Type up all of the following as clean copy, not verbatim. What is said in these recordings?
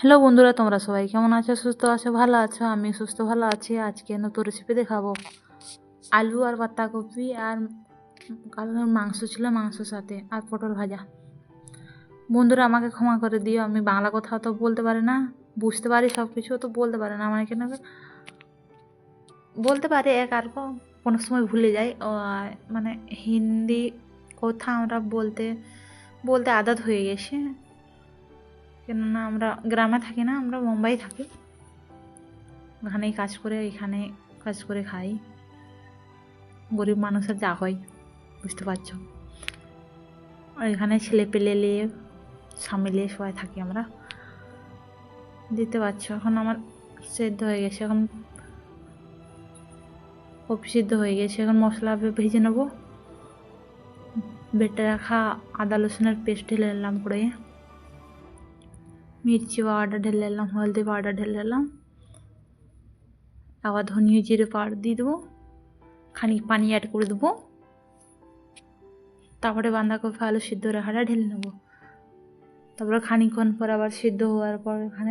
Hello বন্ধুরা, তোমরা সবাই কেমন আছো? সুস্থ আছো? ভালো আছো? আমি সুস্থ ভালো আছি। আজকে নতুন রেসিপি দেখাবো। আলু আর পাতাকপি আর কালকের মাংস ছিল, মাংসের সাথে আর পটল ভাজা। বন্ধুরা আমাকে ক্ষমা করে দিও, আমি বাংলা কথা তো বলতে পারি না, বুঝতে পারি সব কিছু তো বলতে পারি না। আমার কেন বলতে পারি এক আর কোনো সময় ভুলে যাই, মানে হিন্দি কথা আমরা বলতে বলতে আদত হয়ে গেছে। কেননা আমরা গ্রামে থাকি না, আমরা মুম্বাই থাকি। ওখানেই কাজ করে, এখানে কাজ করে খাই। গরিব মানুষের যা হয় বুঝতে পারছো। আর এখানে ছেলে পেলে নিয়ে স্বামী নিয়ে সবাই থাকি আমরা। দিতে পারছো। এখন আমার সেদ্ধ হয়ে গেছে, এখন কপি সিদ্ধ হয়ে গেছে। এখন মশলা ভেজে নেবো। বেটে রাখা আদা রসুনের পেস্ট ঢেলে নিলাম কড়াইয়ে, মির্চি পাউডার ঢেলে নিলাম, হলদি পাউডার ঢেলে নিলাম, আবার ধনিয়া জিরে পাউডার দিয়ে দেবো, খানিক পানি অ্যাড করে দেবো। তারপরে বাঁধাকপি আলু সিদ্ধ রাখাটা ঢেলে নেবো। তারপরে খানিকক্ষণ পর আবার সিদ্ধ হওয়ার পর এখানে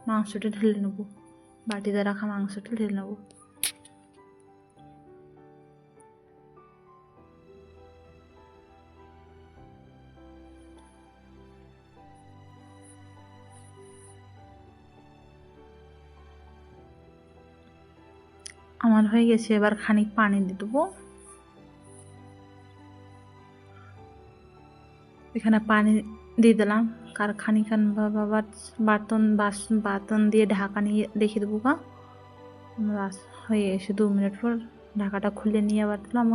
মাংসটা ঢেলে নেবো, বাটিতে রাখা মাংসটা ঢেলে নেবো। আমার হয়ে গেছে, এবার খানিক পানি দিয়ে দেবো। এখানে পানি দিয়ে দিলাম, কার খানিকক্ষণ আবার বাটন দিয়ে ঢাকা নিয়ে রেখে দেবো। হয়ে গেছে 2 মিনিট পর ঢাকাটা খুলে নিয়ে আবার দিলাম,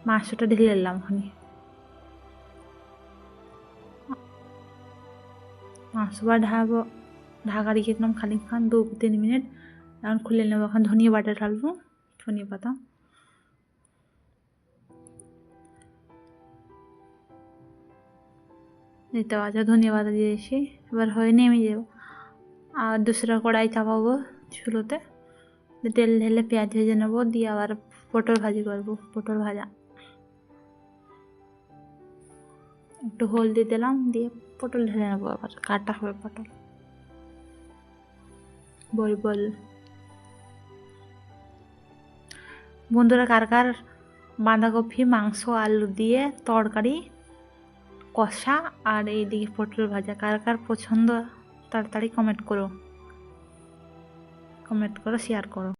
মাংসটা ঢেলে নিলাম। ওখানে মাংস বা ঢাকা রেখে দিলাম খানিকক্ষণ 2-3 মিনিট। এখন খুলে নেবো। এখন ধনিয়া বাটা ঢালবো, ধনিয়া পাতা। দিতে পারছো, ধনিয়া পাতা দিয়েছি। এবার হয়ে নেমে যাবো। আর दूसरा কড়াই চাপাবো চুলোতে, তেল ঢেলে পেঁয়াজ ভেজে নেবো, দিয়ে আবার পটল ভাজি করবো। পটল ভাজা একটু হলদি দিলাম, দিয়ে পটল ঢেলে নেবো। আবার কাটা হবে পটল, বল। বন্ধুরা কার কার বাঁধাকপি মাংস আলু দিয়ে তরকারি কষা আর এইদিকে পটল ভাজা কার কার পছন্দ, তাড়াতাড়ি কমেন্ট করো, শেয়ার করো।